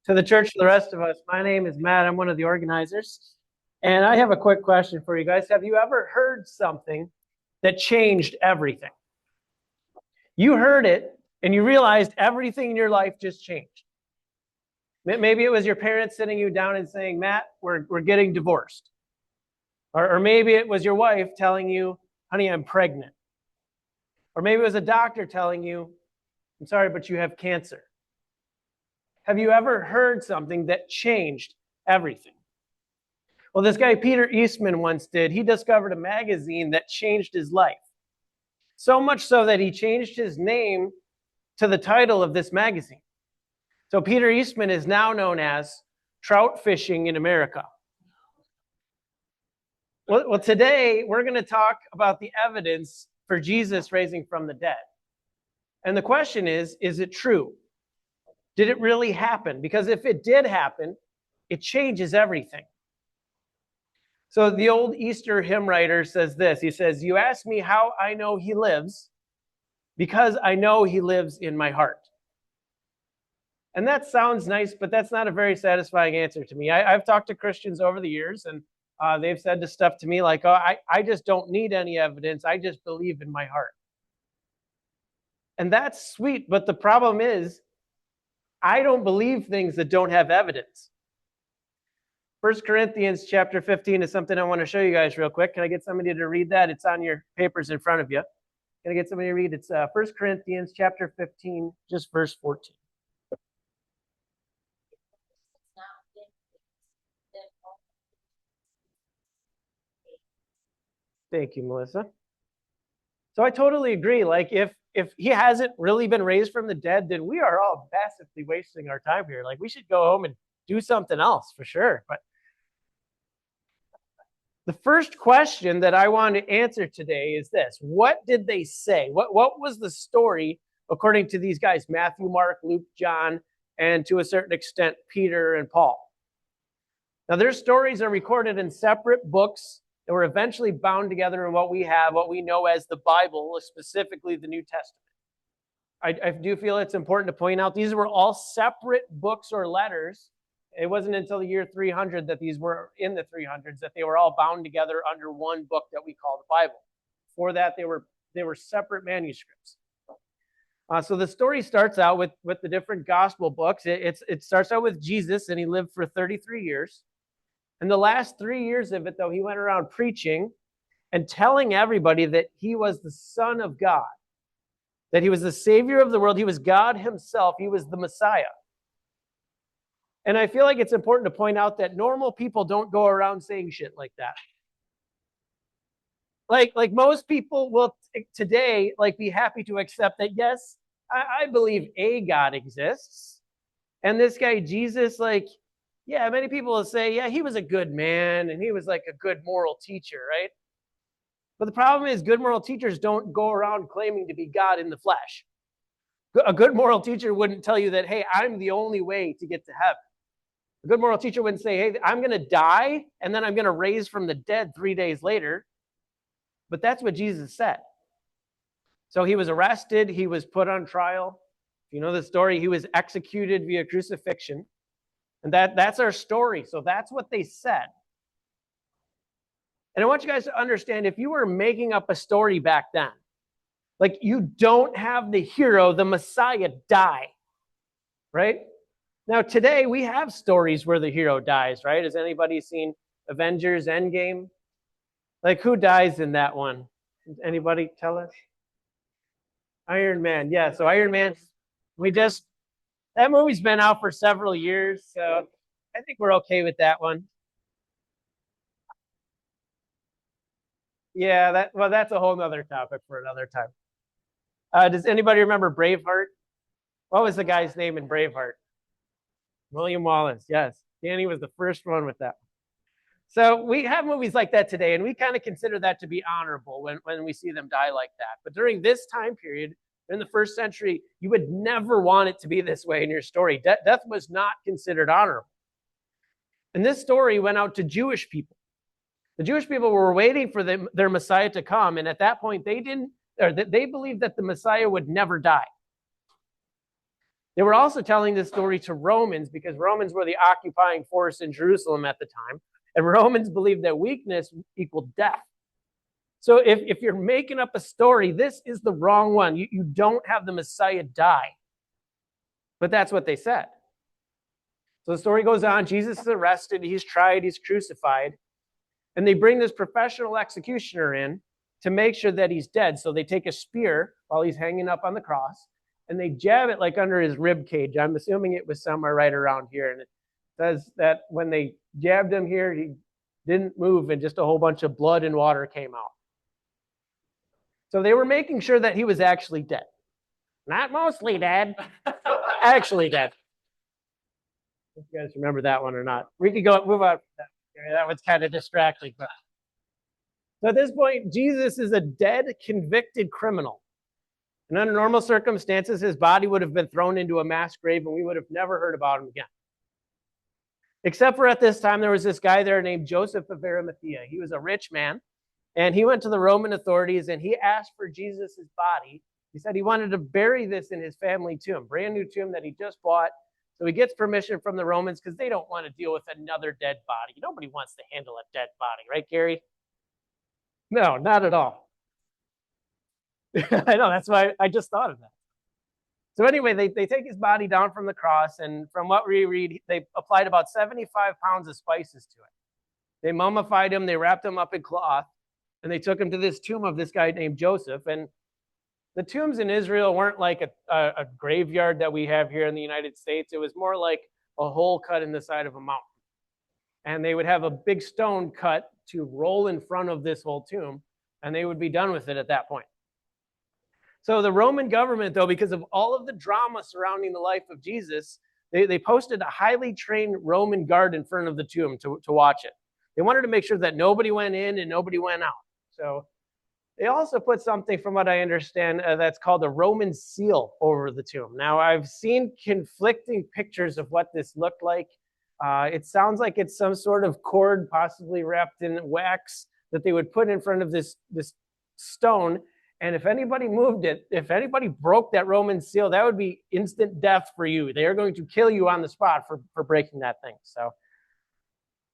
To the church, to the rest of us, my name is Matt. I'm one of the organizers. And I have a quick question for you guys. Have you ever heard something that changed everything? You heard it and you realized everything in your life just changed. Maybe it was your parents sitting you down and saying, Matt, we're getting divorced. Or maybe it was your wife telling you, honey, I'm pregnant. Or maybe it was a doctor telling you, I'm sorry, but you have cancer. Have you ever heard something that changed everything? Well, this guy, Peter Eastman, once did. He discovered a magazine that changed his life. So much so that he changed his name to the title of this magazine. So Peter Eastman is now known as Trout Fishing in America. Well, today we're going to talk about the evidence for Jesus raising from the dead. And the question is it true? Did it really happen? Because if it did happen, it changes everything. So the old Easter hymn writer says this. He says, you ask me how I know he lives, because I know he lives in my heart. And that sounds nice, but that's not a very satisfying answer to me. I've talked to Christians over the years, and they've said this stuff to me like, oh, I just don't need any evidence. I just believe in my heart. And that's sweet, but the problem is, I don't believe things that don't have evidence. 1 Corinthians chapter 15 is something I want to show you guys real quick. Can I get somebody to read that? It's on your papers in front of you. Can I get somebody to read? It's 1 Corinthians chapter 15, just verse 14. Thank you, Melissa. So I totally agree. Like if he hasn't really been raised from the dead, then we are all massively wasting our time here. Like we should go home and do something else for sure. But the first question that I want to answer today is this. What did they say? What was the story according to these guys, Matthew, Mark, Luke, John, and to a certain extent, Peter and Paul? Now, their stories are recorded in separate books that were eventually bound together in what we know as the Bible, specifically the New Testament. I do feel it's important to point out these were all separate books or letters. It wasn't until the year 300 that these were in the 300s that they were all bound together under one book that we call the Bible. Before that, they were separate manuscripts. So the story starts out with the different gospel books. It starts out with Jesus, and he lived for 33 years. And the last 3 years of it, though, he went around preaching and telling everybody that he was the Son of God, that he was the Savior of the world. He was God himself. He was the Messiah. And I feel like it's important to point out that normal people don't go around saying shit like that. Like most people will today be happy to accept that, yes, I believe a God exists. And this guy, Jesus, many people will say, yeah, he was a good man and he was like a good moral teacher, right? But the problem is good moral teachers don't go around claiming to be God in the flesh. A good moral teacher wouldn't tell you that, hey, I'm the only way to get to heaven. A good moral teacher wouldn't say, hey, I'm going to die and then I'm going to raise from the dead 3 days later. But that's what Jesus said. So he was arrested. He was put on trial. If you know the story, he was executed via crucifixion. And that's our story. So that's what they said. And I want you guys to understand, if you were making up a story back then, you don't have the hero, the Messiah, die, right? Now, today, we have stories where the hero dies, right? Has anybody seen Avengers Endgame? Who dies in that one? Anybody tell us? Iron Man, yeah. So Iron Man, that movie's been out for several years, so I think we're okay with that one. Yeah, that's a whole nother topic for another time. Does anybody remember Braveheart? What was the guy's name in Braveheart? William Wallace, yes. Danny was the first one with that. So we have movies like that today, and we kind of consider that to be honorable when we see them die like that. But during this time period, in the first century, you would never want it to be this way in your story. Death was not considered honorable. And this story went out to Jewish people. The Jewish people were waiting for their Messiah to come, and at that point, they believed that the Messiah would never die. They were also telling this story to Romans because Romans were the occupying force in Jerusalem at the time. And Romans believed that weakness equaled death. So if you're making up a story, this is the wrong one. You don't have the Messiah die. But that's what they said. So the story goes on. Jesus is arrested. He's tried. He's crucified. And they bring this professional executioner in to make sure that he's dead. So they take a spear while he's hanging up on the cross, and they jab it like under his rib cage. I'm assuming it was somewhere right around here. And it says that when they jabbed him here, he didn't move, and just a whole bunch of blood and water came out. So they were making sure that he was actually dead. Not mostly dead, actually dead. If you guys remember that one or not. We could go move on. That was kind of distracting. But so at this point, Jesus is a dead, convicted criminal. And under normal circumstances, his body would have been thrown into a mass grave, and we would have never heard about him again. Except for at this time, there was this guy there named Joseph of Arimathea. He was a rich man, and he went to the Roman authorities, and he asked for Jesus' body. He said he wanted to bury this in his family tomb, brand new tomb that he just bought. So he gets permission from the Romans because they don't want to deal with another dead body. Nobody wants to handle a dead body, right, Gary? No, not at all. I know, that's why I just thought of that. So anyway, they take his body down from the cross, and from what we read, they applied about 75 pounds of spices to it. They mummified him, they wrapped him up in cloth, and they took him to this tomb of this guy named Joseph. And the tombs in Israel weren't like a graveyard that we have here in the United States. It was more like a hole cut in the side of a mountain. And they would have a big stone cut to roll in front of this whole tomb, and they would be done with it at that point. So the Roman government, though, because of all of the drama surrounding the life of Jesus, they posted a highly trained Roman guard in front of the tomb to watch it. They wanted to make sure that nobody went in and nobody went out. So they also put something, from what I understand, that's called a Roman seal over the tomb. Now, I've seen conflicting pictures of what this looked like. It sounds like it's some sort of cord, possibly wrapped in wax, that they would put in front of this stone. And if anybody moved it, if anybody broke that Roman seal, that would be instant death for you. They are going to kill you on the spot for breaking that thing. So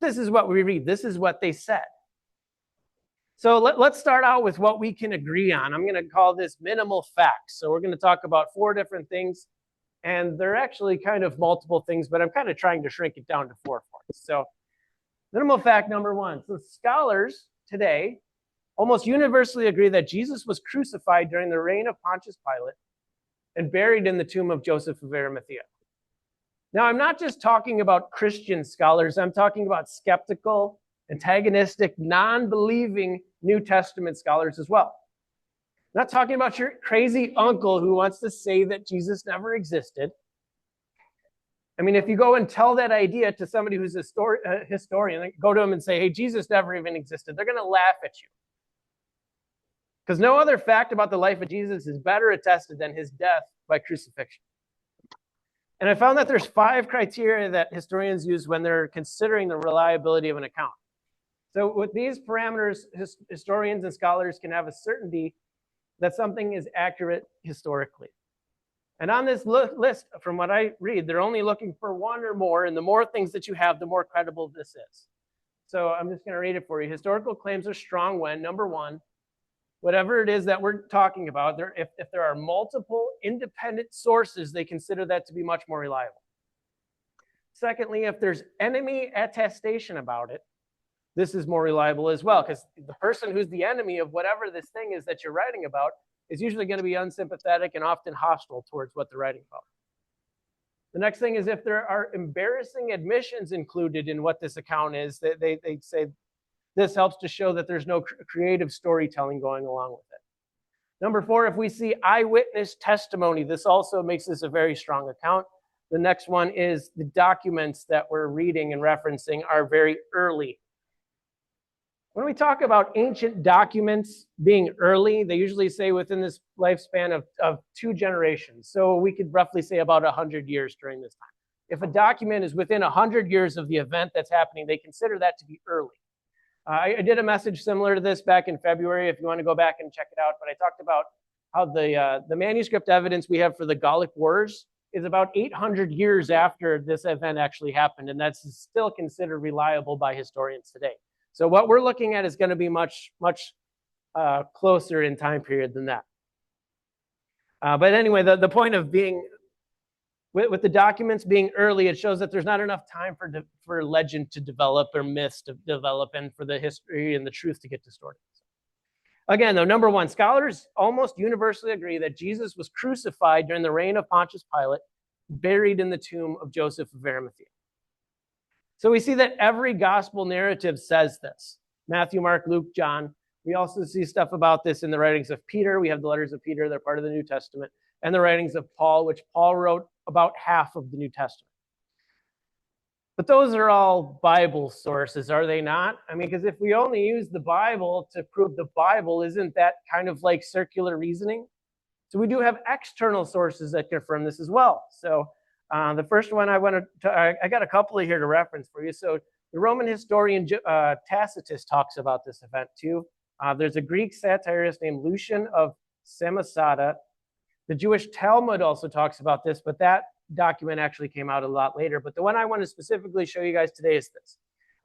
this is what we read. This is what they said. So let's start out with what we can agree on. I'm going to call this minimal facts. So we're going to talk about 4 different things, and they're actually kind of multiple things, but I'm kind of trying to shrink it down to 4 points. So minimal fact number 1. So scholars today almost universally agree that Jesus was crucified during the reign of Pontius Pilate and buried in the tomb of Joseph of Arimathea. Now, I'm not just talking about Christian scholars. I'm talking about skeptical, antagonistic, non-believing New Testament scholars as well. I'm not talking about your crazy uncle who wants to say that Jesus never existed. I mean, if you go and tell that idea to somebody who's a historian, go to them and say, hey, Jesus never even existed, they're going to laugh at you. Because no other fact about the life of Jesus is better attested than his death by crucifixion. And I found that there's 5 criteria that historians use when they're considering the reliability of an account. So with these parameters, historians and scholars can have a certainty that something is accurate historically. And on this list, from what I read, they're only looking for 1 or more, and the more things that you have, the more credible this is. So I'm just going to read it for you. Historical claims are strong when, number 1, whatever it is that we're talking about, if there are multiple independent sources, they consider that to be much more reliable. Secondly, if there's enemy attestation about it, this is more reliable as well, because the person who's the enemy of whatever this thing is that you're writing about is usually going to be unsympathetic and often hostile towards what they're writing about. The next thing is if there are embarrassing admissions included in what this account is, they say this helps to show that there's no creative storytelling going along with it. Number 4, if we see eyewitness testimony, this also makes this a very strong account. The next one is the documents that we're reading and referencing are very early. When we talk about ancient documents being early, they usually say within this lifespan of 2 generations. So we could roughly say about 100 years during this time. If a document is within 100 years of the event that's happening, they consider that to be early. I did a message similar to this back in February, if you want to go back and check it out, but I talked about how the manuscript evidence we have for the Gallic Wars is about 800 years after this event actually happened, and that's still considered reliable by historians today. So what we're looking at is going to be much closer in time period than that. But anyway, the point of being, with the documents being early, it shows that there's not enough time for legend to develop or myths to develop and for the history and the truth to get distorted. Again, though, number one, scholars almost universally agree that Jesus was crucified during the reign of Pontius Pilate, buried in the tomb of Joseph of Arimathea. So we see that every gospel narrative says this. Matthew, Mark, Luke, John. We also see stuff about this in the writings of Peter. We have the letters of Peter. They're part of the New Testament. And the writings of Paul, which Paul wrote about half of the New Testament. But those are all Bible sources, are they not? I mean, because if we only use the Bible to prove the Bible, isn't that kind of like circular reasoning? So we do have external sources that confirm this as well. So the first one I got a couple of here to reference for you. So the Roman historian Tacitus talks about this event too. There's a Greek satirist named Lucian of Samosata. The Jewish Talmud also talks about this, but that document actually came out a lot later. But the one I want to specifically show you guys today is this.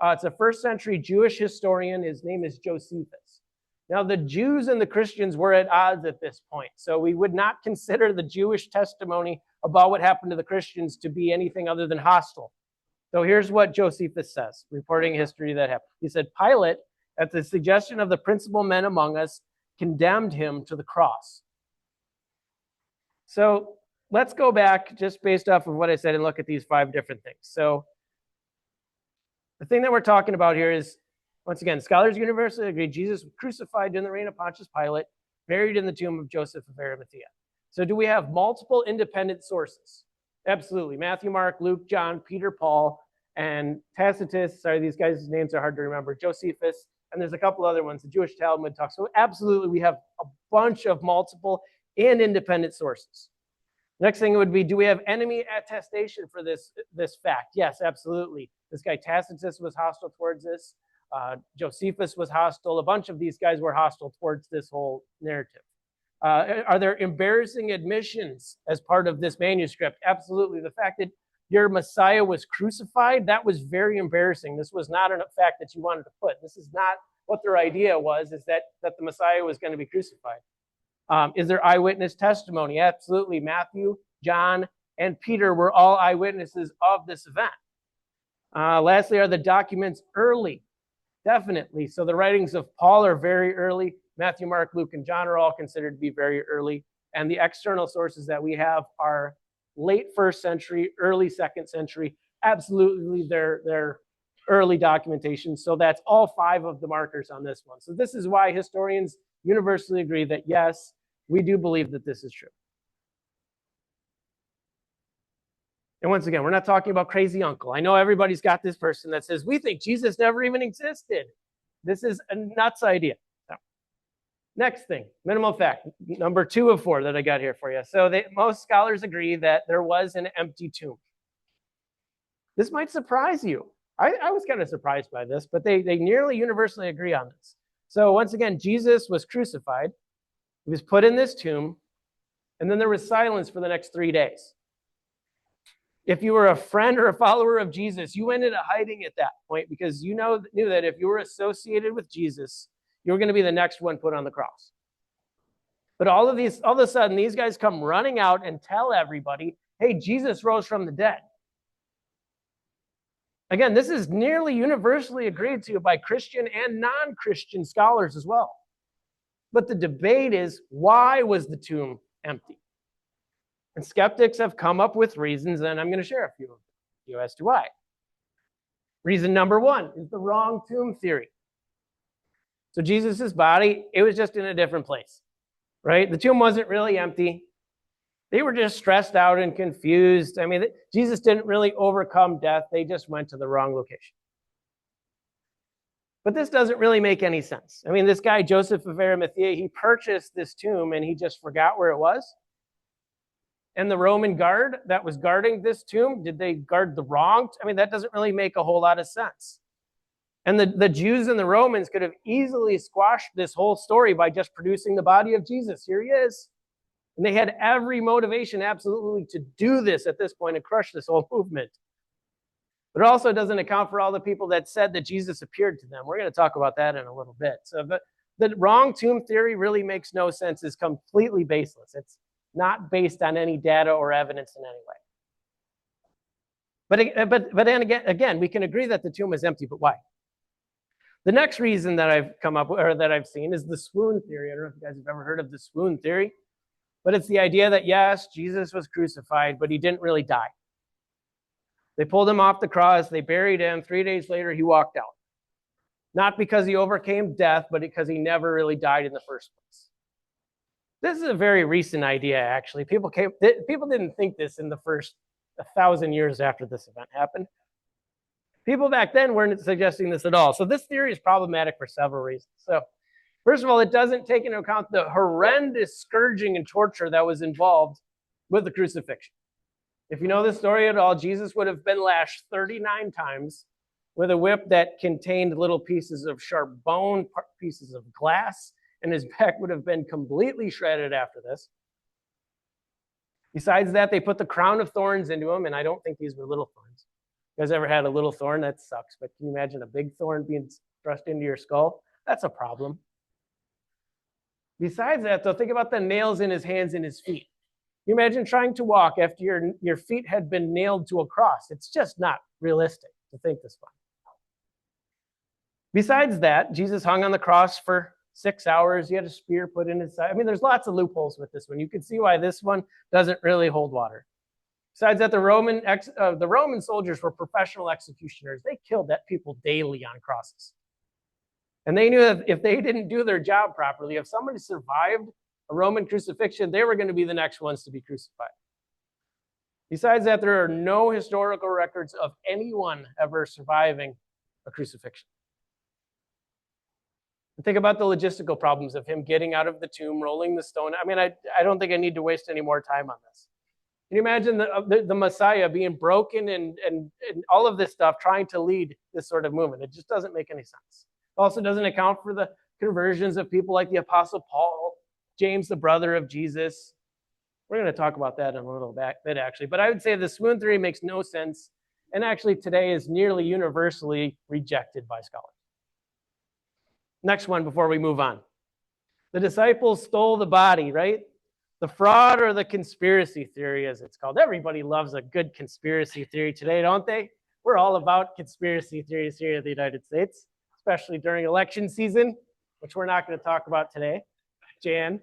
It's a first century Jewish historian. His name is Josephus. Now, the Jews and the Christians were at odds at this point. So we would not consider the Jewish testimony about what happened to the Christians to be anything other than hostile. So here's what Josephus says, reporting history that happened. He said, Pilate, at the suggestion of the principal men among us, condemned him to the cross. So let's go back just based off of what I said and look at these 5 different things. So the thing that we're talking about here is, once again, scholars universally agree Jesus was crucified during the reign of Pontius Pilate, buried in the tomb of Joseph of Arimathea. So do we have multiple independent sources? Absolutely. Matthew, Mark, Luke, John, Peter, Paul, and Tacitus. Sorry, these guys' names are hard to remember. Josephus, and there's a couple other ones. The Jewish Talmud talks. So absolutely, we have a bunch of multiple and independent sources. Next thing would be, do we have enemy attestation for this fact? Yes, absolutely. This guy Tacitus was hostile towards this. Josephus was hostile. A bunch of these guys were hostile towards this whole narrative. Are there embarrassing admissions as part of this manuscript? Absolutely. The fact that your Messiah was crucified, that was very embarrassing. This was not a fact that you wanted to put. This is not what their idea was, is that the Messiah was going to be crucified. Is there eyewitness testimony? Absolutely. Matthew, John, and Peter were all eyewitnesses of this event. Lastly, are the documents early? Definitely. So the writings of Paul are very early. Matthew, Mark, Luke, and John are all considered to be very early. And the external sources that we have are late 1st century, early 2nd century. Absolutely, they're early documentation. So that's all 5 of the markers on this one. So this is why historians universally agree that, yes, we do believe that this is true. And once again, we're not talking about crazy uncle. I know everybody's got this person that says, we think Jesus never even existed. This is a nuts idea. So, next thing, minimal fact, number 2 of 4 that I got here for you. So most scholars agree that there was an empty tomb. This might surprise you. I was kind of surprised by this, but they nearly universally agree on this. So once again, Jesus was crucified. He was put in this tomb, and then there was silence for the next 3 days. If you were a friend or a follower of Jesus, you went into hiding at that point because you knew that if you were associated with Jesus, you were going to be the next one put on the cross. But all of a sudden, these guys come running out and tell everybody, hey, Jesus rose from the dead. Again, this is nearly universally agreed to by Christian and non-Christian scholars as well. But the debate is, why was the tomb empty? And skeptics have come up with reasons, and I'm going to share a few of you as to why. Reason number 1 is the wrong tomb theory. So Jesus' body, it was just in a different place, right? The tomb wasn't really empty. They were just stressed out and confused. I mean, Jesus didn't really overcome death. They just went to the wrong location. But this doesn't really make any sense. I mean, this guy, Joseph of Arimathea, he purchased this tomb and he just forgot where it was. And the Roman guard that was guarding this tomb, did they guard the wrong? I mean, that doesn't really make a whole lot of sense. And the Jews and the Romans could have easily squashed this whole story by just producing the body of Jesus. Here he is. And they had every motivation absolutely to do this at this point and crush this whole movement. But it also doesn't account for all the people that said that Jesus appeared to them. We're going to talk about that in a little bit. So the wrong tomb theory really makes no sense. It's completely baseless. It's not based on any data or evidence in any way. But then again, we can agree that the tomb is empty, but why? The next reason that I've come up with, or that I've seen, is the swoon theory. I don't know if you guys have ever heard of the swoon theory, but it's the idea that, yes, Jesus was crucified, but he didn't really die. They pulled him off the cross, they buried him. 3 days later, he walked out. Not because he overcame death, but because he never really died in the first place. This is a very recent idea, actually. People didn't think this in the first 1,000 years after this event happened. People back then weren't suggesting this at all. So this theory is problematic for several reasons. So first of all, it doesn't take into account the horrendous scourging and torture that was involved with the crucifixion. If you know the story at all, Jesus would have been lashed 39 times with a whip that contained little pieces of sharp bone, pieces of glass, and his back would have been completely shredded after this. Besides that, they put the crown of thorns into him, and I don't think these were little thorns. You guys ever had a little thorn? That sucks, but can you imagine a big thorn being thrust into your skull? That's a problem. Besides that, though, think about the nails in his hands and his feet. You imagine trying to walk after your feet had been nailed to a cross. It's just not realistic to think this way. Besides that, Jesus hung on the cross for 6 hours. He had a spear put in his side. I mean, there's lots of loopholes with this one. You can see why this one doesn't really hold water. Besides that, the Roman soldiers were professional executioners. They killed people daily on crosses. And they knew that if they didn't do their job properly, if somebody survived a Roman crucifixion, they were going to be the next ones to be crucified. Besides that, there are no historical records of anyone ever surviving a crucifixion. And think about the logistical problems of him getting out of the tomb, rolling the stone. I mean, I don't think I need to waste any more time on this. Can you imagine the Messiah being broken and all of this stuff, trying to lead this sort of movement? It just doesn't make any sense. It also doesn't account for the conversions of people like the Apostle Paul, James, the brother of Jesus. We're going to talk about that in a little bit, actually. But I would say the swoon theory makes no sense, and actually today is nearly universally rejected by scholars. Next one before we move on. The disciples stole the body, right? The fraud or the conspiracy theory, as it's called. Everybody loves a good conspiracy theory today, don't they? We're all about conspiracy theories here in the United States, especially during election season, which we're not going to talk about today. Jan.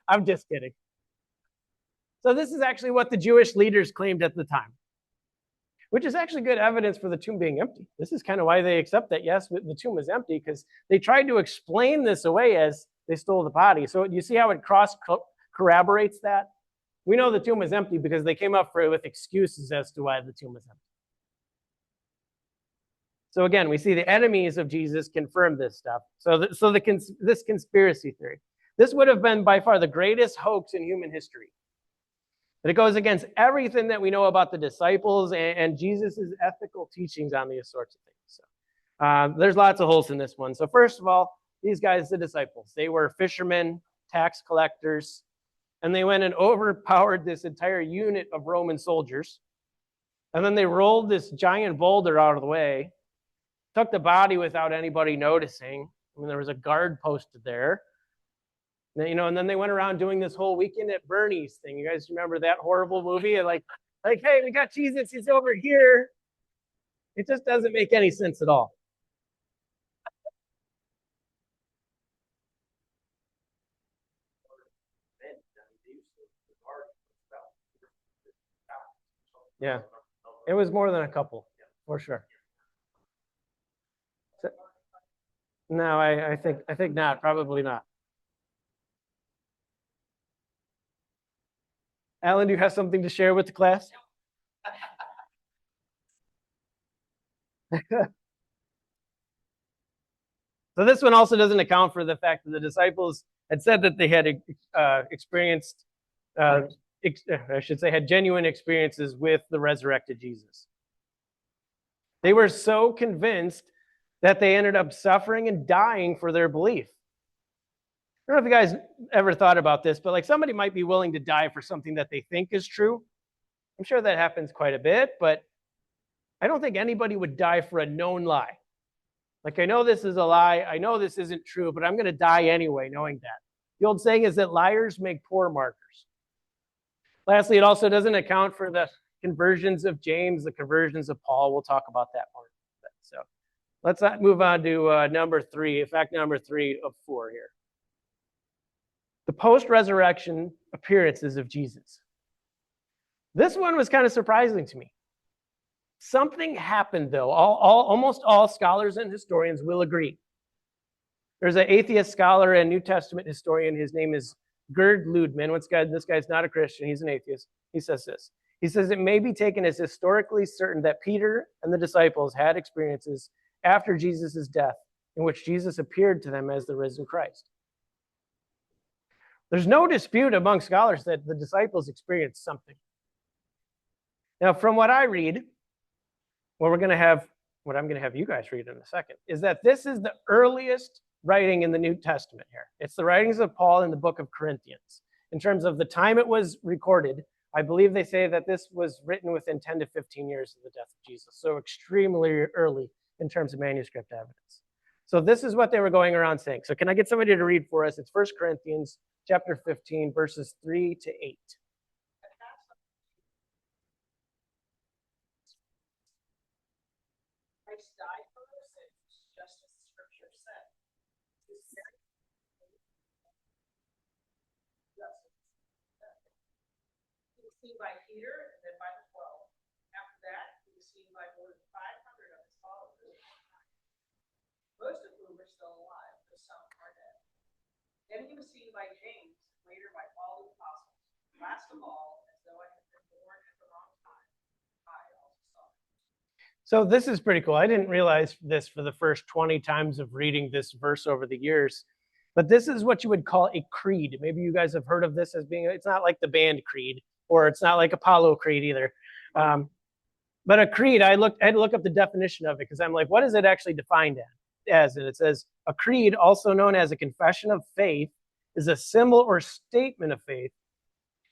I'm just kidding. So this is actually what the Jewish leaders claimed at the time, which is actually good evidence for the tomb being empty. This is kind of why they accept that, yes, the tomb is empty, because they tried to explain this away as they stole the body. So you see how it corroborates that? We know the tomb is empty because they came up with excuses as to why the tomb is empty. So again, we see the enemies of Jesus confirm this stuff. This conspiracy theory. This would have been by far the greatest hoax in human history. But it goes against everything that we know about the disciples and Jesus' ethical teachings on these sorts of things. So there's lots of holes in this one. So first of all, these guys, the disciples, they were fishermen, tax collectors, and they went and overpowered this entire unit of Roman soldiers. And then they rolled this giant boulder out of the way, took the body without anybody noticing. I mean, there was a guard posted there. And then they went around doing this whole Weekend at Bernie's thing. You guys remember that horrible movie? Like, hey, we got Jesus, he's over here. It just doesn't make any sense at all. Yeah, it was more than a couple, for sure. So, no, I think not, probably not. Alan, do you have something to share with the class? So this one also doesn't account for the fact that the disciples had said that they had experienced, had genuine experiences with the resurrected Jesus. They were so convinced that they ended up suffering and dying for their belief. don't know if you guys ever thought about this, but like somebody might be willing to die for something that they think is true. I'm sure that happens quite a bit, but I don't think anybody would die for a known lie. Like, I know this is a lie. I know this isn't true, but I'm going to die anyway, knowing that. The old saying is that liars make poor markers. Lastly, it also doesn't account for the conversions of James, the conversions of Paul. We'll talk about that more. So let's move on to number 3, fact number 3 of 4 here. The post-resurrection appearances of Jesus. This one was kind of surprising to me. Something happened, though. Almost all scholars and historians will agree. There's an atheist scholar and New Testament historian. His name is Gerd Lüdemann. This guy's not a Christian. He's an atheist. He says this. He says, it may be taken as historically certain that Peter and the disciples had experiences after Jesus' death in which Jesus appeared to them as the risen Christ. There's no dispute among scholars that the disciples experienced something. Now, from what I read, what I'm going to have you guys read in a second, is that this is the earliest writing in the New Testament here. It's the writings of Paul in the book of Corinthians. In terms of the time it was recorded, I believe they say that this was written within 10 to 15 years of the death of Jesus. So extremely early in terms of manuscript evidence. So this is what they were going around saying. So can I get somebody to read for us? It's 1 Corinthians chapter 15, verses 3 to 8. Christ died for our sins, just as the scripture said. He was buried. He was seen by Peter and then by the 12. After that, he was seen by more than 500 of his followers, most of whom are still alive, though some are dead. Then he was seen by James, later by all the apostles. Last of all, as though I had been born at the wrong time, I also saw him. So this is pretty cool. I didn't realize this for the first 20 times of reading this verse over the years. But this is what you would call a creed. Maybe you guys have heard of this as being, it's not like the band Creed, or it's not like Apollo Creed either. But a creed, I had to look up the definition of it because I'm like, what is it actually defined as? And it says, a creed, also known as a confession of faith, is a symbol or statement of faith,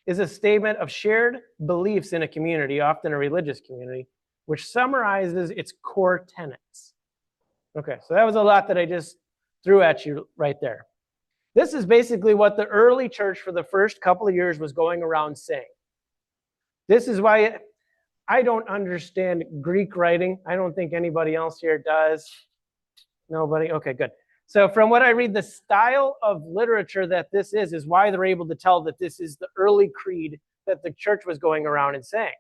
is a statement of shared beliefs in a community, often a religious community, which summarizes its core tenets. Okay, so that was a lot that I just threw at you right there. This is basically what the early church for the first couple of years was going around saying. This is why I don't understand Greek writing. I don't think anybody else here does. Nobody? Okay, good. So from what I read, the style of literature that this is why they're able to tell that this is the early creed that the church was going around and saying.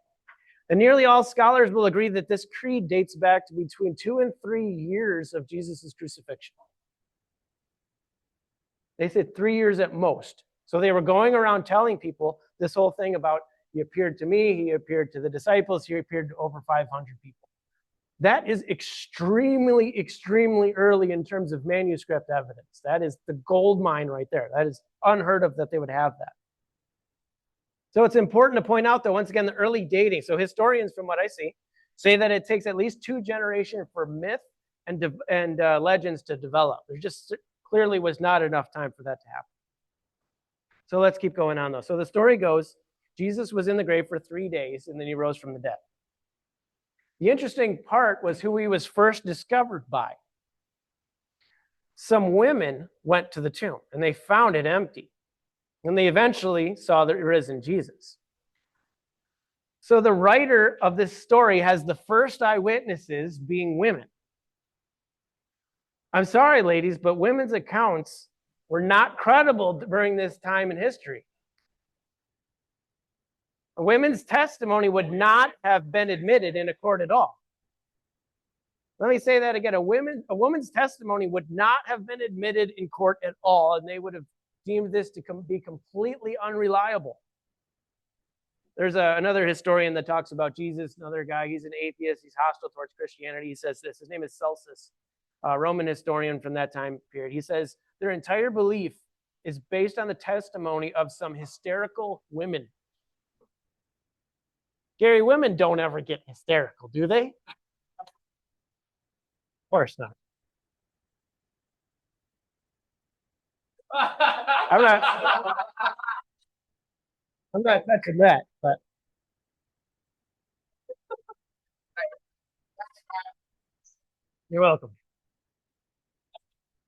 And nearly all scholars will agree that this creed dates back to between 2 and 3 years of Jesus' crucifixion. They said 3 years at most. So they were going around telling people this whole thing about he appeared to me, he appeared to the disciples, he appeared to over 500 people. That is extremely, extremely early in terms of manuscript evidence. That is the gold mine right there. That is unheard of that they would have that. So it's important to point out, though, once again, the early dating. So historians, from what I see, say that it takes at least 2 generations for myth and legends to develop. There just clearly was not enough time for that to happen. So let's keep going on, though. So the story goes, Jesus was in the grave for 3 days, and then he rose from the dead. The interesting part was who he was first discovered by. Some women went to the tomb, and they found it empty. And they eventually saw the risen Jesus. So the writer of this story has the first eyewitnesses being women. I'm sorry, ladies, but women's accounts were not credible during this time in history. A women's testimony would not have been admitted in a court at all. Let me say that again. A woman's testimony would not have been admitted in court at all, and they would have deemed this to be completely unreliable. There's another historian that talks about Jesus, another guy, he's an atheist, he's hostile towards Christianity. He says this, his name is Celsus, a Roman historian from that time period. He says, their entire belief is based on the testimony of some hysterical women. Gary, women don't ever get hysterical, do they? Of course not. I'm not touching that, but you're welcome.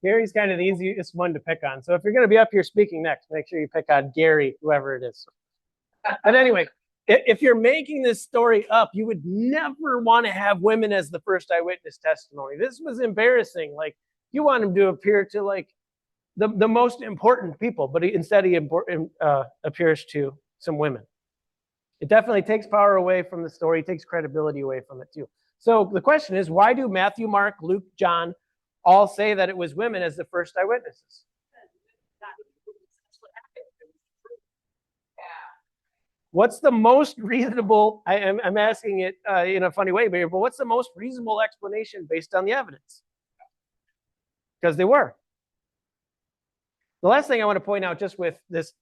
Gary's kind of the easiest one to pick on. So if you're going to be up here speaking next, make sure you pick on Gary, whoever it is. But anyway, if you're making this story up, you would never want to have women as the first eyewitness testimony. This was embarrassing. Like, you want him to appear to like the most important people, but instead he appears to some women. It definitely takes power away from the story, takes credibility away from it too. So the question is, why do Matthew, Mark, Luke, John all say that it was women as the first eyewitnesses? What's the most reasonable, I'm asking it in a funny way, but what's the most reasonable explanation based on the evidence? Because they were. The last thing I want to point out just with this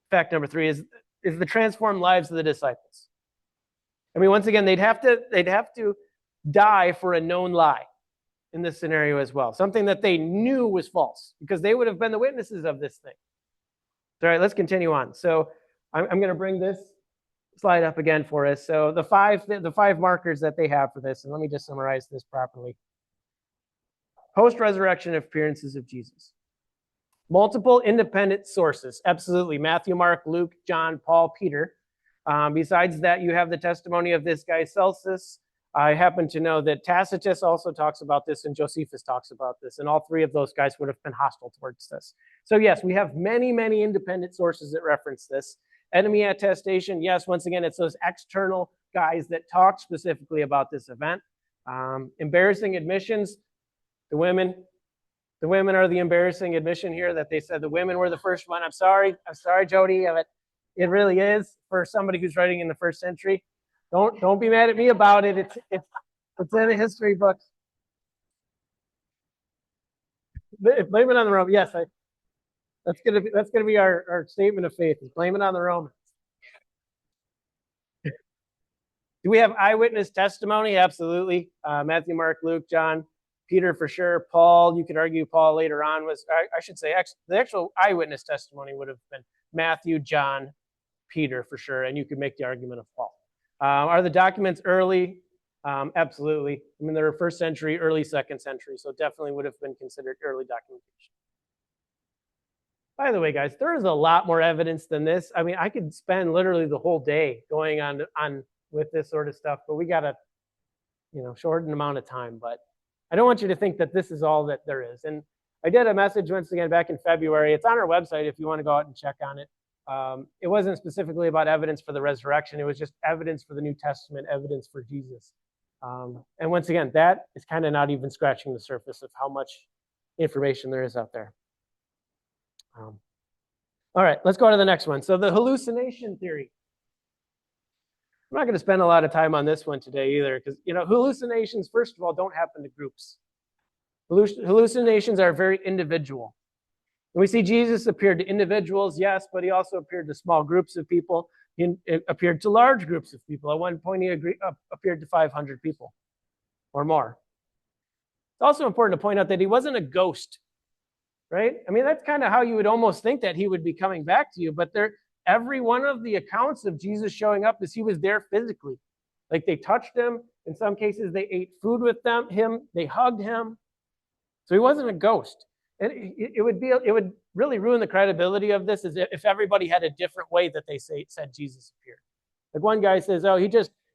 fact number 3 is the transformed lives of the disciples. I mean, once again, they'd have to die for a known lie in this scenario as well. Something that they knew was false because they would have been the witnesses of this thing. All right, let's continue on. So I'm going to bring this slide up again for us. So the five markers that they have for this, and let me just summarize this properly. Post-resurrection appearances of Jesus. Multiple independent sources, absolutely. Matthew, Mark, Luke, John, Paul, Peter. Besides that, you have the testimony of this guy, Celsus. I happen to know that Tacitus also talks about this, and Josephus talks about this, and all 3 of those guys would have been hostile towards this. So yes, we have many, many independent sources that reference this. Enemy attestation, yes, once again, it's those external guys that talk specifically about this event. Embarrassing admissions, the women are the embarrassing admission here that they said the women were the first one. I'm sorry, Jody, but it really is for somebody who's writing in the 1st century. Don't be mad at me about it. It's in a history book. Blame it on the Romans. Yes, that's gonna be our statement of faith. Is blame it on the Romans. Do we have eyewitness testimony? Absolutely. Matthew, Mark, Luke, John, Peter for sure. Paul, you could argue Paul later on was, I should say, the actual eyewitness testimony would have been Matthew, John, Peter for sure, and you could make the argument of Paul. Are the documents early? Absolutely. I mean, they're 1st century, early 2nd century, so definitely would have been considered early documentation. By the way, guys, there is a lot more evidence than this. I mean, I could spend literally the whole day going on with this sort of stuff, but we got a shortened amount of time. But I don't want you to think that this is all that there is. And I did a message once again back in February. It's on our website if you want to go out and check on it. It wasn't specifically about evidence for the resurrection. It was just evidence for the New Testament, evidence for Jesus. And once again, that is kind of not even scratching the surface of how much information there is out there. All right, let's go to the next one. So the hallucination theory. I'm not going to spend a lot of time on this one today either, because hallucinations, first of all, don't happen to groups. Hallucinations are very individual. And we see Jesus appeared to individuals, yes, but he also appeared to small groups of people. He appeared to large groups of people. At one point, he appeared to 500 people or more. It's also important to point out that he wasn't a ghost, right? I mean, that's kind of how you would almost think that he would be coming back to you, but every one of the accounts of Jesus showing up is he was there physically. Like, they touched him. In some cases, they ate food with him. They hugged him. So he wasn't a ghost. And it would really ruin the credibility of this if everybody had a different way that they said Jesus appeared. Like, one guy says, oh,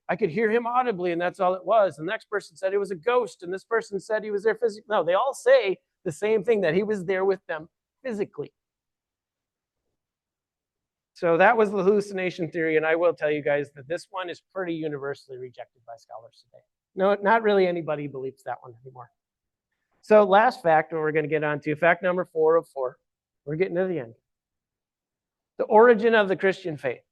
I could hear him audibly, and that's all it was. And the next person said it was a ghost, and this person said he was there physically. No, they all say the same thing, that he was there with them physically. So that was the hallucination theory, and I will tell you guys that this one is pretty universally rejected by scholars today. No, not really anybody believes that one anymore. So last fact, what we're going to get onto, fact number 4 of 4. We're getting to the end. The origin of the Christian faith.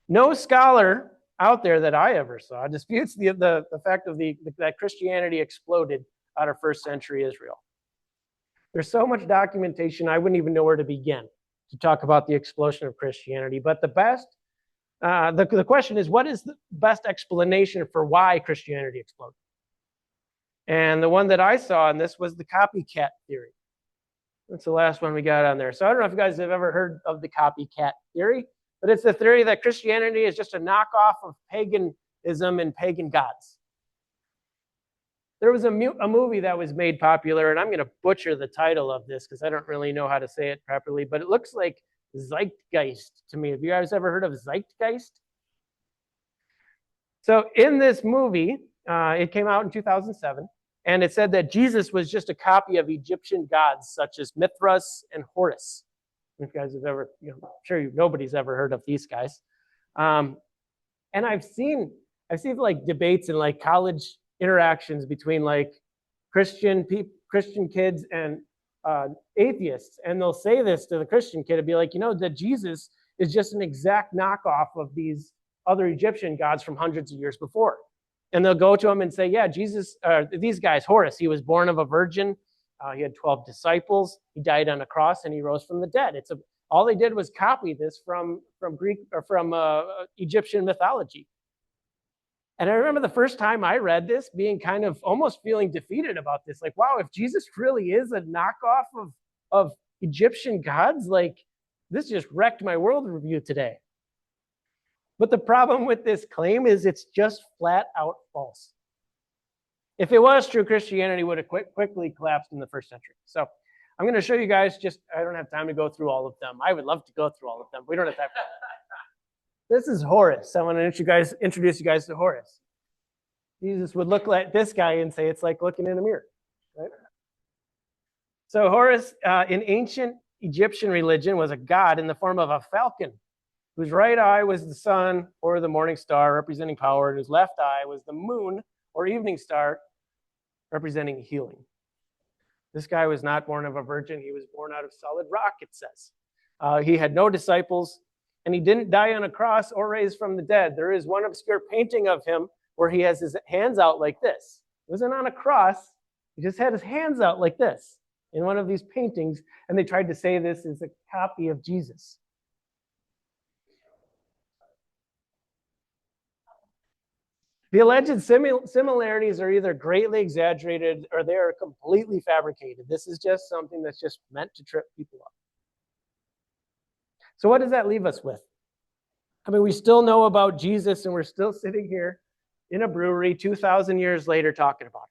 No scholar out there that I ever saw disputes the fact of that Christianity exploded out of 1st century Israel. There's so much documentation, I wouldn't even know where to begin to talk about the explosion of Christianity. But the question is, what is the best explanation for why Christianity exploded? And the one that I saw in this was the copycat theory. That's the last one we got on there. So I don't know if you guys have ever heard of the copycat theory, but it's the theory that Christianity is just a knockoff of paganism and pagan gods. There was a movie that was made popular, and I'm going to butcher the title of this because I don't really know how to say it properly, but it looks like Zeitgeist to me. Have you guys ever heard of Zeitgeist? So in this movie, it came out in 2007, and it said that Jesus was just a copy of Egyptian gods such as Mithras and Horus. If you guys have ever, I'm sure nobody's ever heard of these guys. And I've seen like debates and like college interactions between like Christian kids and atheists, and they'll say this to the Christian kid and be like, that Jesus is just an exact knockoff of these other Egyptian gods from hundreds of years before. And they'll go to him and say, yeah, Jesus, these guys, Horus, he was born of a virgin. He had 12 disciples. He died on a cross and he rose from the dead. All they did was copy this from Greek or from Egyptian mythology. And I remember the first time I read this being kind of almost feeling defeated about this. Like, wow, if Jesus really is a knockoff of Egyptian gods, like this just wrecked my worldview today. But the problem with this claim is it's just flat out false. If it was true, Christianity would have quickly collapsed in the first century. So I'm going to show you guys I don't have time to go through all of them. I would love to go through all of them. We don't have time for that. This is Horus. I want to introduce you guys to Horus. Jesus would look like this guy and say it's like looking in a mirror. Right? So Horus, in ancient Egyptian religion, was a god in the form of a falcon, whose right eye was the sun or the morning star, representing power, and whose left eye was the moon or evening star, representing healing. This guy was not born of a virgin. He was born out of solid rock, it says. He had no disciples, and he didn't die on a cross or raise from the dead. There is one obscure painting of him where he has his hands out like this. It wasn't on a cross. He just had his hands out like this in one of these paintings, and they tried to say this is a copy of Jesus. The alleged similarities are either greatly exaggerated or they are completely fabricated. This is just something that's just meant to trip people up. So what does that leave us with? I mean, we still know about Jesus, and we're still sitting here in a brewery 2,000 years later talking about it.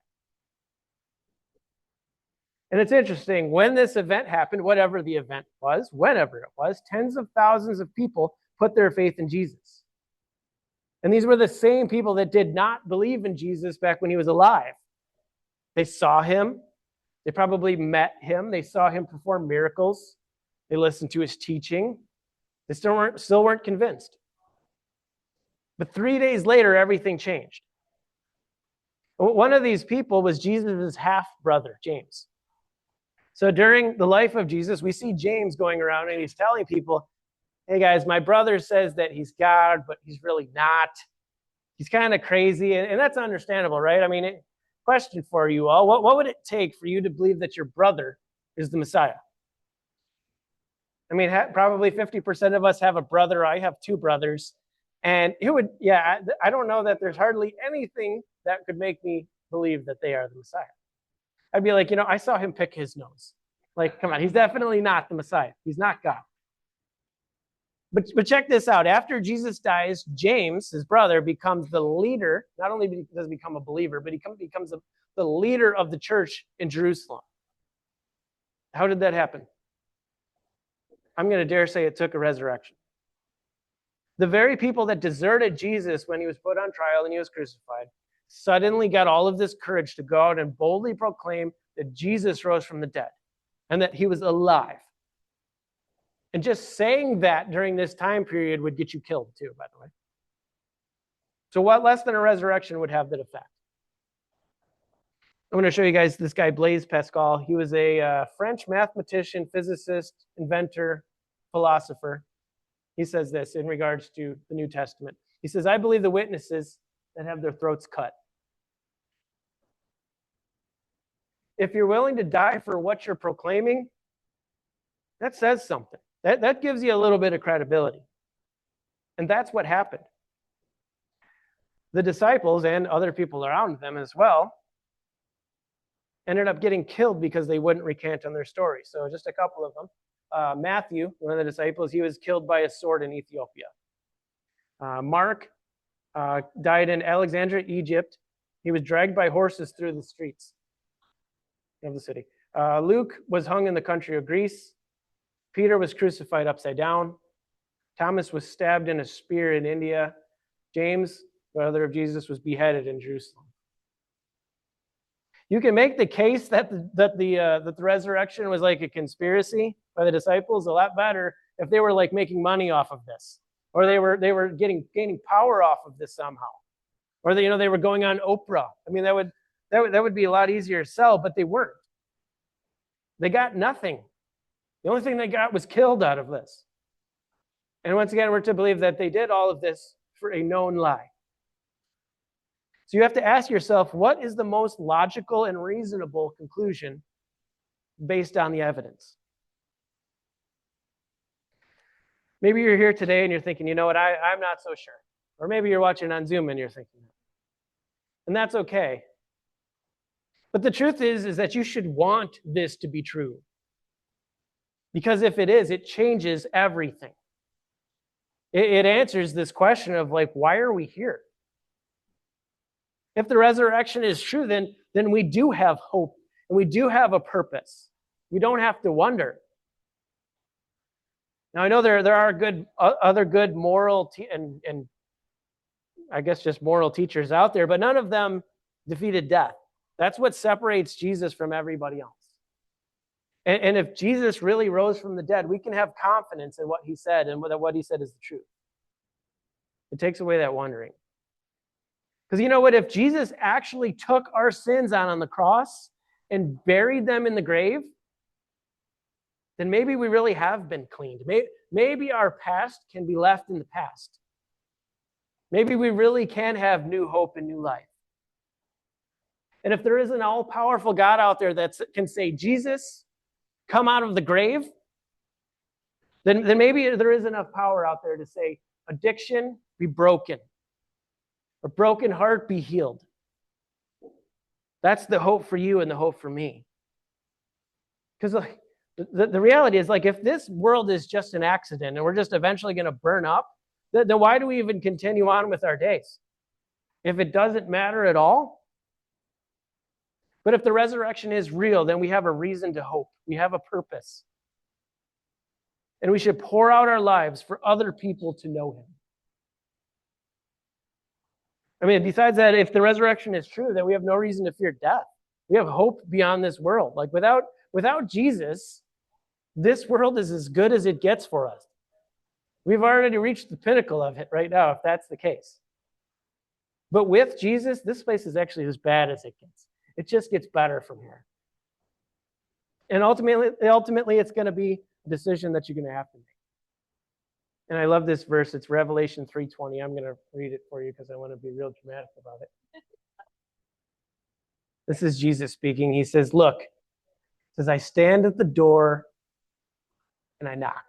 And it's interesting, when this event happened, whatever the event was, whenever it was, tens of thousands of people put their faith in Jesus. And these were the same people that did not believe in Jesus back when he was alive. They saw him. They probably met him. They saw him perform miracles. They listened to his teaching. They still weren't convinced. But 3 days later, everything changed. One of these people was Jesus' half-brother, James. So during the life of Jesus, we see James going around and he's telling people, hey guys, my brother says that he's God, but he's really not. He's kind of crazy, and that's understandable, right? I mean, question for you all, what would it take for you to believe that your brother is the Messiah? I mean, probably 50% of us have a brother. I have two brothers. And I don't know that there's hardly anything that could make me believe that they are the Messiah. I'd be like, I saw him pick his nose. Like, come on, he's definitely not the Messiah. He's not God. But check this out. After Jesus dies, James, his brother, becomes the leader. Not only does he become a believer, but he becomes the leader of the church in Jerusalem. How did that happen? I'm going to dare say it took a resurrection. The very people that deserted Jesus when he was put on trial and he was crucified suddenly got all of this courage to go out and boldly proclaim that Jesus rose from the dead and that he was alive. And just saying that during this time period would get you killed too, by the way. So what less than a resurrection would have that effect? I'm going to show you guys this guy, Blaise Pascal. He was a French mathematician, physicist, inventor, philosopher. He says this in regards to the New Testament. He says, I believe the witnesses that have their throats cut. If you're willing to die for what you're proclaiming, that says something. That gives you a little bit of credibility. And that's what happened. The disciples and other people around them as well, ended up getting killed because they wouldn't recant on their story. So just a couple of them. Matthew, one of the disciples, he was killed by a sword in Ethiopia. Mark died in Alexandria, Egypt. He was dragged by horses through the streets of the city. Luke was hung in the country of Greece. Peter was crucified upside down. Thomas was stabbed in a spear in India. James, brother of Jesus, was beheaded in Jerusalem. You can make the case that the resurrection was like a conspiracy by the disciples a lot better if they were like making money off of this, or they were gaining power off of this somehow, or they were going on Oprah. I mean, that would be a lot easier to sell, but they weren't. They got nothing. The only thing they got was killed out of this. And once again, we're to believe that they did all of this for a known lie. So you have to ask yourself, what is the most logical and reasonable conclusion based on the evidence? Maybe you're here today and you're thinking, you know what, I'm not so sure. Or maybe you're watching on Zoom and you're thinking that. And that's okay. But the truth is that you should want this to be true. Because if it is, it changes everything. It answers this question of like, why are we here? If the resurrection is true, then we do have hope and we do have a purpose. We don't have to wonder. Now, I know there are other good moral and I guess just moral teachers out there, but none of them defeated death. That's what separates Jesus from everybody else. And if Jesus really rose from the dead, we can have confidence in what he said and that what he said is the truth. It takes away that wondering. Because you know what? If Jesus actually took our sins on the cross and buried them in the grave, then maybe we really have been cleaned. Maybe our past can be left in the past. Maybe we really can have new hope and new life. And if there is an all-powerful God out there that can say, Jesus, come out of the grave, then maybe there is enough power out there to say, addiction, be broken. A broken heart, be healed. That's the hope for you and the hope for me. Because the reality is, like, if this world is just an accident and we're just eventually going to burn up, then why do we even continue on with our days? If it doesn't matter at all? But if the resurrection is real, then we have a reason to hope. We have a purpose. And we should pour out our lives for other people to know him. I mean, besides that, if the resurrection is true, then we have no reason to fear death. We have hope beyond this world. Like without Jesus, this world is as good as it gets for us. We've already reached the pinnacle of it right now, if that's the case. But with Jesus, this place is actually as bad as it gets. It just gets better from here. And ultimately it's going to be a decision that you're going to have to make. And I love this verse. It's Revelation 3:20. I'm going to read it for you because I want to be real dramatic about it. This is Jesus speaking. He says, look, he says, I stand at the door and I knock.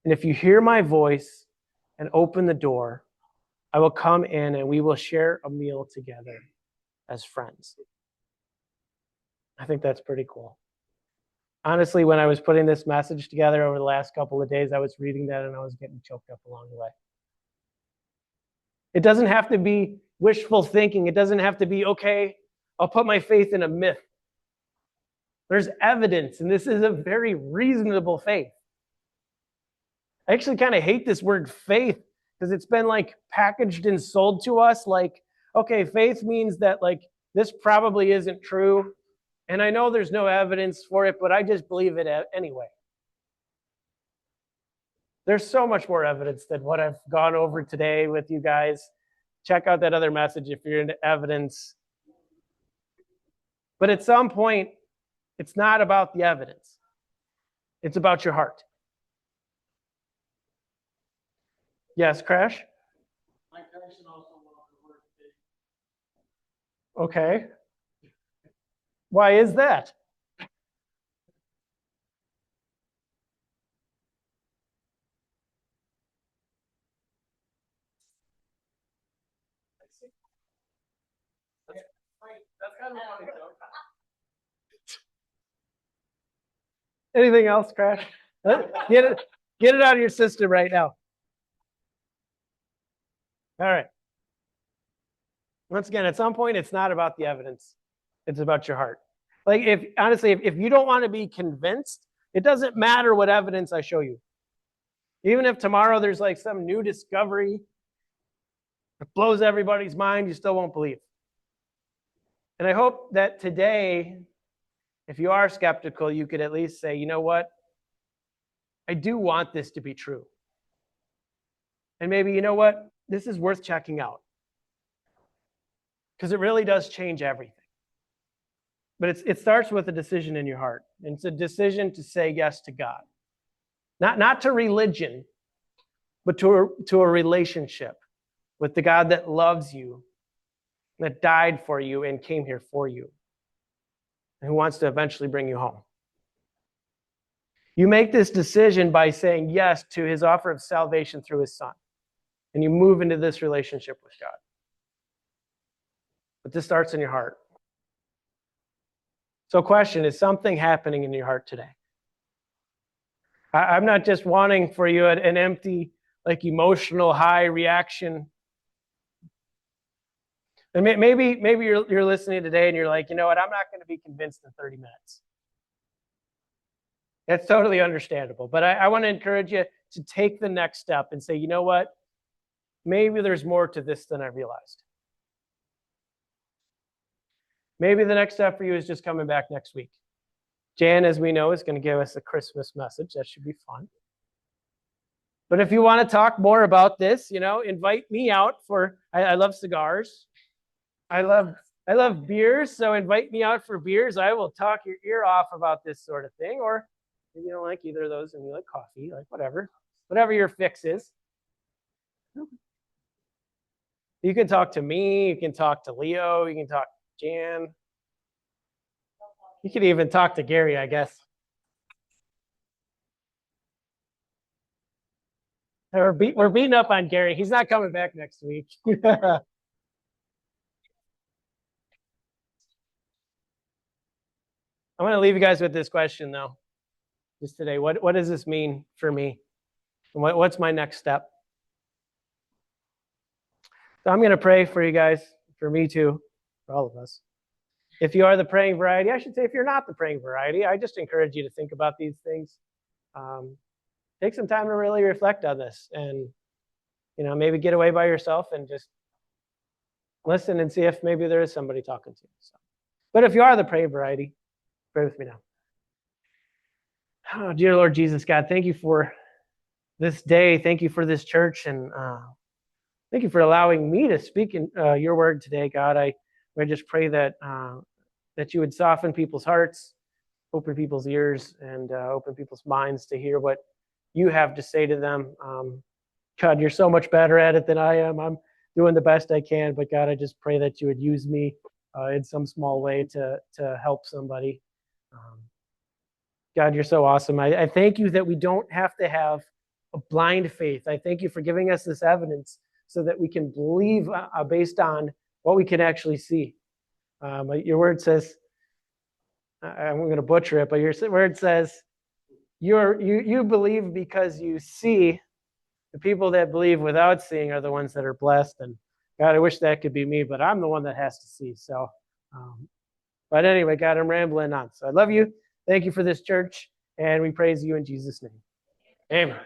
And if you hear my voice and open the door, I will come in and we will share a meal together as friends. I think that's pretty cool. Honestly, when I was putting this message together over the last couple of days, I was reading that and I was getting choked up along the way. It doesn't have to be wishful thinking. It doesn't have to be, okay, I'll put my faith in a myth. There's evidence, and this is a very reasonable faith. I actually kind of hate this word faith because it's been like packaged and sold to us like, okay, faith means that like this probably isn't true. And I know there's no evidence for it, but I just believe it anyway. There's so much more evidence than what I've gone over today with you guys. Check out that other message if you're into evidence. But at some point, it's not about the evidence. It's about your heart. Yes, Crash? Mike Tyson also loved the word faith. Okay. Why is that? That's kind Anything else, Crash? Get it out of your system right now. All right. Once again, at some point, it's not about the evidence. It's about your heart. Like, if you don't want to be convinced, it doesn't matter what evidence I show you. Even if tomorrow there's like some new discovery that blows everybody's mind, you still won't believe. And I hope that today, if you are skeptical, you could at least say, you know what? I do want this to be true. And maybe, you know what? This is worth checking out. Because it really does change everything. But it starts with a decision in your heart. And it's a decision to say yes to God. Not to religion, but to a relationship with the God that loves you, that died for you and came here for you, and who wants to eventually bring you home. You make this decision by saying yes to his offer of salvation through his son. And you move into this relationship with God. But this starts in your heart. So question, is something happening in your heart today? I'm not just wanting for you an empty, like emotional high reaction. And maybe you're listening today and you're like, you know what, I'm not going to be convinced in 30 minutes. That's totally understandable. But I want to encourage you to take the next step and say, you know what, maybe there's more to this than I realized. Maybe the next step for you is just coming back next week. Jan, as we know, is going to give us a Christmas message. That should be fun. But if you want to talk more about this, invite me out for, I love cigars. I love beers, so invite me out for beers. I will talk your ear off about this sort of thing. Or if you don't like either of those and you like coffee, like whatever your fix is. You can talk to me, you can talk to Leo, you can talk to Jan. You could even talk to Gary, I guess. We're beating up on Gary. He's not coming back next week. I want to leave you guys with this question, though, just today. What does this mean for me? And what's my next step? So I'm going to pray for you guys, for me too, for all of us. If you are the praying variety, I should say if you're not the praying variety, I just encourage you to think about these things. Take some time to really reflect on this and, maybe get away by yourself and just listen and see if maybe there is somebody talking to you. So. But if you are the praying variety, pray with me now. Oh, dear Lord Jesus, God, thank you for this day. Thank you for this church. And thank you for allowing me to speak in your word today, God. I just pray that that you would soften people's hearts, open people's ears, and open people's minds to hear what you have to say to them. God, you're so much better at it than I am. I'm doing the best I can, but God, I just pray that you would use me in some small way to help somebody. God, you're so awesome. I thank you that we don't have to have a blind faith. I thank you for giving us this evidence so that we can believe based on what we can actually see. Your word says, I'm going to butcher it, but your word says, you believe because you see. The people that believe without seeing are the ones that are blessed. And God, I wish that could be me, but I'm the one that has to see. So, but anyway, God, I'm rambling on. So I love you. Thank you for this church, and we praise you in Jesus' name. Amen.